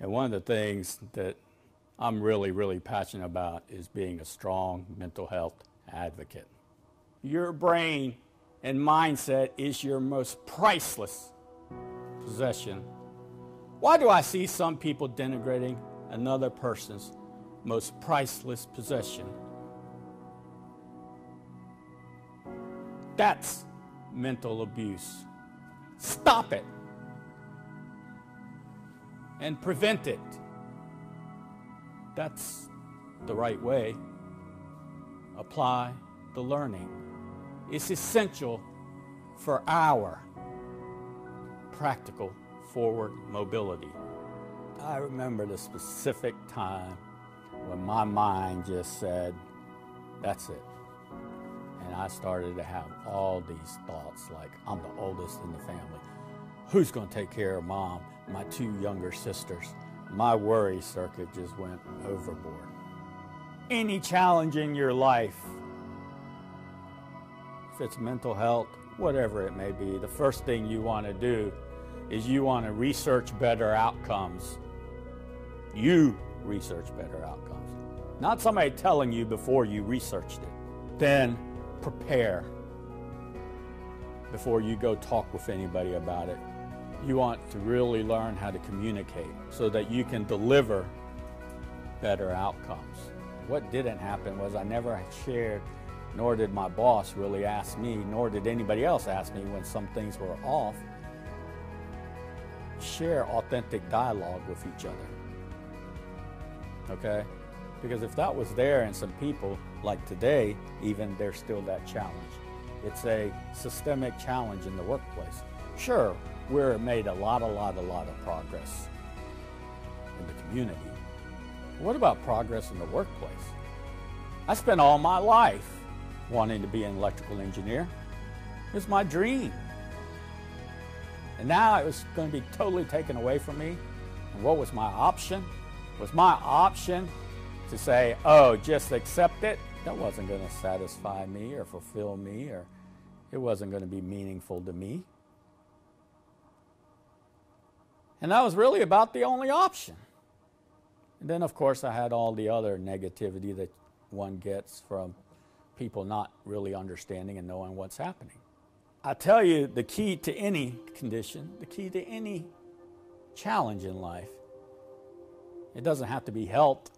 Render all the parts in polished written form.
And one of the things that I'm really, really passionate about is being a strong mental health advocate. Your brain and mindset is your most priceless possession. Why do I see some people denigrating another person's most priceless possession? That's mental abuse. Stop it and prevent it. That's the right way. Apply the learning. It's essential for our practical forward mobility. I remember the specific time when my mind just said, that's it. And I started to have all these thoughts like, I'm the oldest in the family. Who's going to take care of mom, my two younger sisters? My worry circuit just went overboard. Any challenge in your life, if it's mental health, whatever it may be, the first thing you want to do is you want to research better outcomes. You research better outcomes. Not somebody telling you before you researched it. Then prepare before you go talk with anybody about it. You want to really learn how to communicate so that you can deliver better outcomes. What didn't happen was I never shared, nor did my boss really ask me, nor did anybody else ask me when some things were off. Share authentic dialogue with each other. Okay? Because if that was there in some people, like today, even there's still that challenge. It's a systemic challenge in the workplace. Sure, we're made a lot of progress in the community. What about progress in the workplace? I spent all my life wanting to be an electrical engineer. It was my dream. And now it was going to be totally taken away from me. And what was my option? Was my option to say, oh, just accept it? That wasn't going to satisfy me or fulfill me, or it wasn't going to be meaningful to me. And that was really about the only option. And then, of course, I had all the other negativity that one gets from people not really understanding and knowing what's happening. I tell you, the key to any condition, the key to any challenge in life, it doesn't have to be health.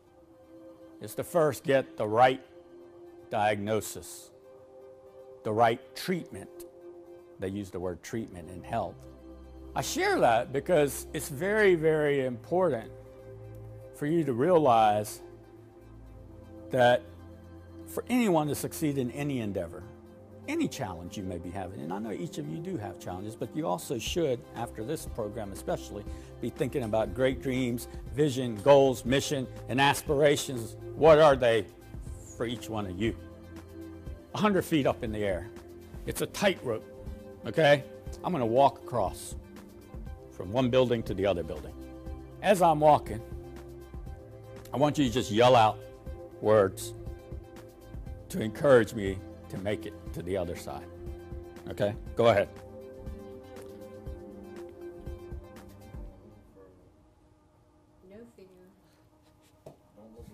It's to first get the right diagnosis, the right treatment. They use the word treatment in health. I share that because it's very, very important for you to realize that for anyone to succeed in any endeavor, any challenge you may be having, and I know each of you do have challenges, but you also should, after this program especially, be thinking about great dreams, vision, goals, mission, and aspirations. What are they for each one of you? 100 feet up in the air. It's a tightrope, okay? I'm going to walk across from one building to the other building. As I'm walking, I want you to just yell out words to encourage me to make it to the other side. Okay? Go ahead. No fear. Don't look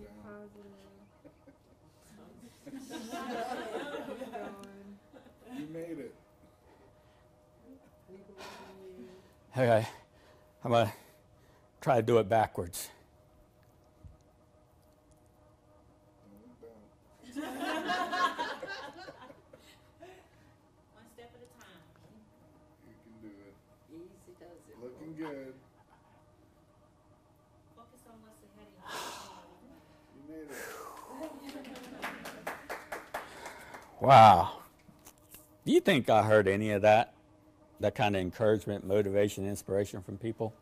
down. You made it. Okay. I'm going to try to do it backwards. Don't look down. One step at a time. You can do it. Easy does it. Looking good. Focus on what's ahead of you. You made it. Wow. Do you think I heard any of that? That kind of encouragement, motivation, inspiration from people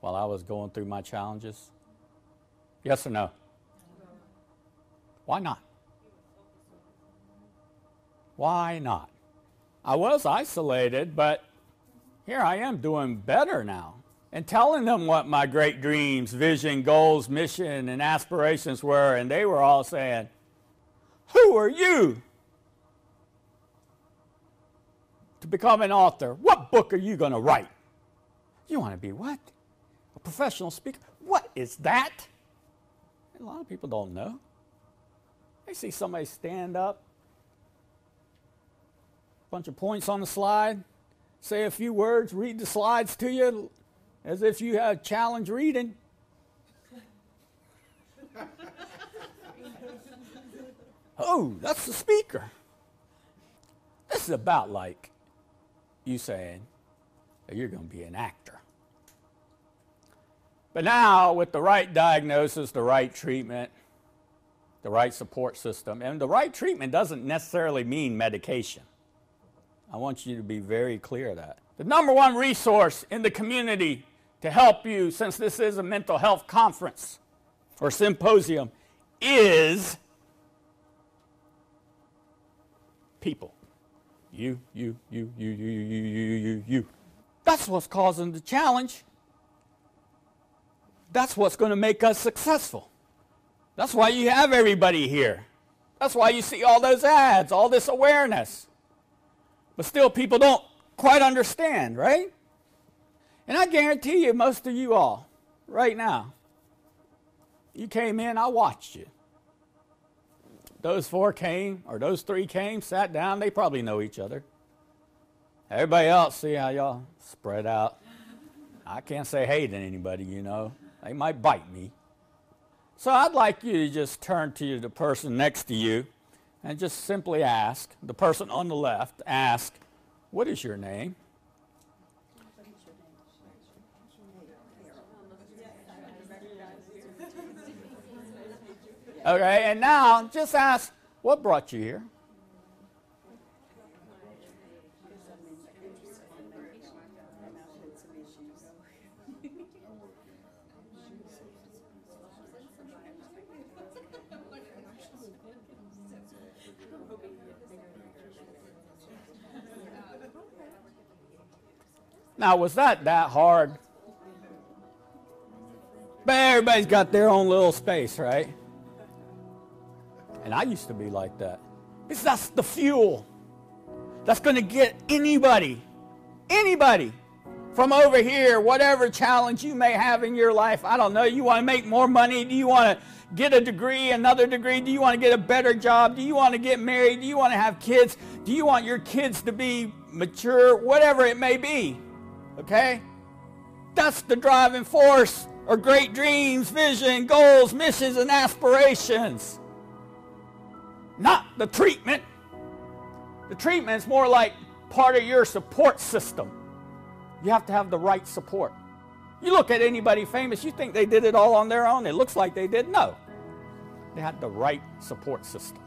while I was going through my challenges? Yes or no? Why not? Why not? I was isolated, but here I am doing better now and telling them what my great dreams, vision, goals, mission, and aspirations were, and they were all saying, "Who are you to become an author? What book are you going to write? You want to be what? A professional speaker. What is that? A lot of people don't know. They see somebody stand up, bunch of points on the slide, say a few words, read the slides to you as if you had challenge reading. Oh, that's the speaker. This is about like you saying that you're going to be an actor. But now, with the right diagnosis, the right treatment, the right support system, and the right treatment doesn't necessarily mean medication. I want you to be very clear of that. The number one resource in the community to help you, since this is a mental health conference or symposium, is people. You. That's what's causing the challenge. That's what's going to make us successful. That's why you have everybody here. That's why you see all those ads, all this awareness. But still people don't quite understand, right? And I guarantee you, most of you all, right now, you came in, I watched you. Those four came, or those three came, sat down, they probably know each other. Everybody else, see how y'all spread out. I can't say hey to anybody, you know. They might bite me. So I'd like you to just turn to the person next to you and just simply ask, the person on the left, ask, what is your name? Okay, and now just ask, what brought you here? Now, was that hard? But everybody's got their own little space, right? And I used to be like that. Because that's the fuel that's going to get anybody from over here, whatever challenge you may have in your life. I don't know, you want to make more money? Do you want to get a degree, another degree? Do you want to get a better job? Do you want to get married? Do you want to have kids? Do you want your kids to be mature? Whatever it may be, okay? That's the driving force, or great dreams, vision, goals, missions, and aspirations. Not the treatment. The treatment is more like part of your support system. You have to have the right support. You look at anybody famous, you think they did it all on their own. It looks like they did. No. They had the right support system.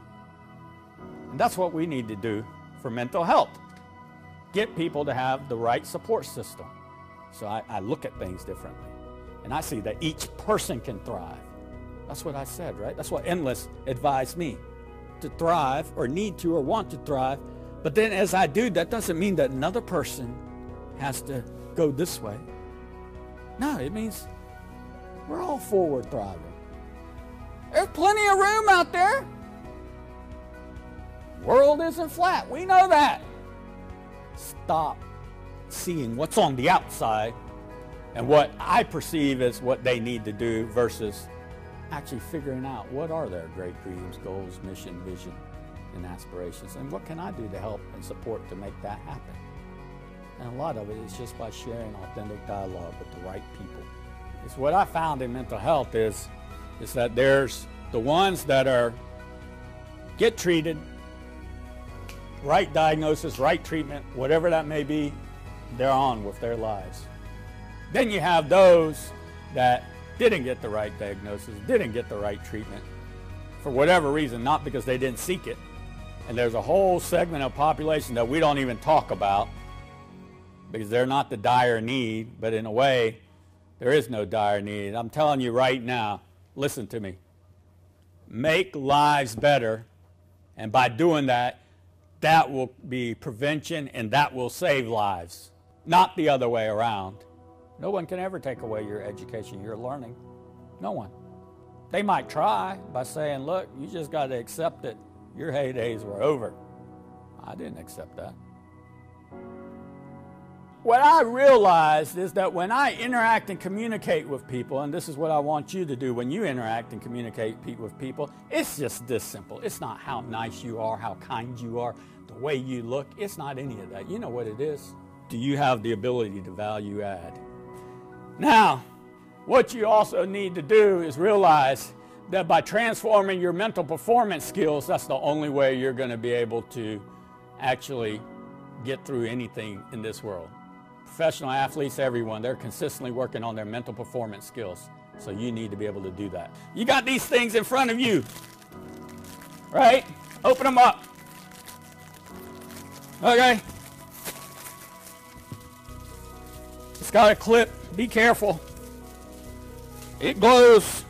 And that's what we need to do for mental health. Get people to have the right support system. So I look at things differently. And I see that each person can thrive. That's what I said, right? That's what Endless advised me. To thrive, or need to, or want to thrive. But then as I do, that doesn't mean that another person has to go this way. No, it means we're all forward thriving. There's plenty of room out there. World isn't flat. We know that. Stop seeing what's on the outside and what I perceive as what they need to do versus actually figuring out what are their great dreams, goals, mission, vision, and aspirations, and what can I do to help and support to make that happen. And a lot of it is just by sharing authentic dialogue with the right people. It's what I found in mental health is that there's the ones that get treated, right diagnosis, right treatment, whatever that may be, they're on with their lives. Then you have those that didn't get the right diagnosis, didn't get the right treatment, for whatever reason, not because they didn't seek it. And there's a whole segment of population that we don't even talk about because they're not the dire need, but in a way, there is no dire need. I'm telling you right now, listen to me. Make lives better, and by doing that, that will be prevention and that will save lives, not the other way around. No one can ever take away your education, your learning. No one. They might try by saying, look, you just got to accept it. Your heydays were over. I didn't accept that. what I realized is that when I interact and communicate with people, and this is what I want you to do when you interact and communicate with people, it's just this simple. It's not how nice you are, how kind you are, the way you look. It's not any of that. You know what it is? Do you have the ability to value add? Now, what you also need to do is realize that by transforming your mental performance skills, that's the only way you're going to be able to actually get through anything in this world. Professional athletes, everyone, they're consistently working on their mental performance skills. So you need to be able to do that. You got these things in front of you, right? Open them up. Okay. It's got a clip. Be careful. It glows.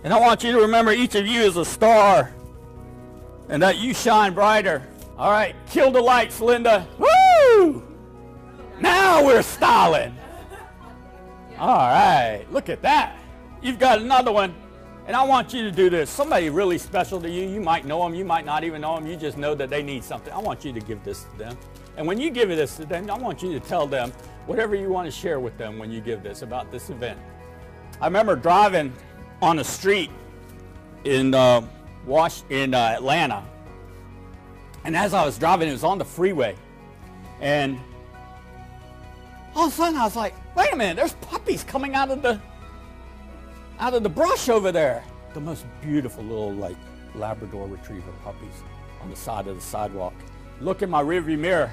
And I want you to remember each of you is a star and that you shine brighter. All right, kill the lights, Linda. Woo! Now we're styling. All right, look at that. You've got another one. And I want you to do this. Somebody really special to you. You might know them. You might not even know them. You just know that they need something. I want you to give this to them. And when you give this to them, I want you to tell them whatever you want to share with them when you give this about this event. I remember driving on a street in Atlanta. And as I was driving, it was on the freeway. And all of a sudden I was like, wait a minute, there's puppies coming out of the brush over there. The most beautiful little like Labrador retriever puppies on the side of the sidewalk. Look in my rearview mirror,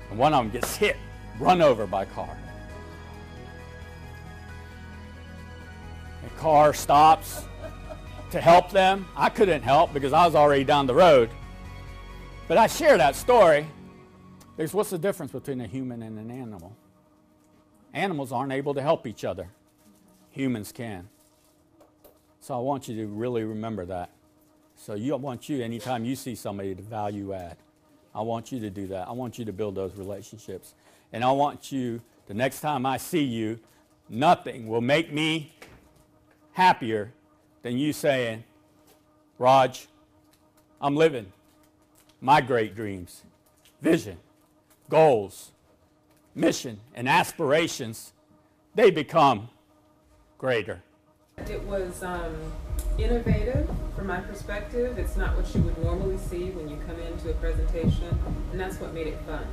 and one of them gets hit, run over by a car. The car stops to help them. I couldn't help because I was already down the road. But I share that story because what's the difference between a human and an animal? Animals aren't able to help each other. Humans can. So I want you to really remember that. So I want you, anytime you see somebody, to value add. I want you to do that. I want you to build those relationships. And I want you, the next time I see you, nothing will make me happier than you saying, Raj, I'm living my great dreams, vision, goals, mission, and aspirations. They become greater. It was innovative from my perspective. It's not what you would normally see when you come into a presentation, and that's what made it fun.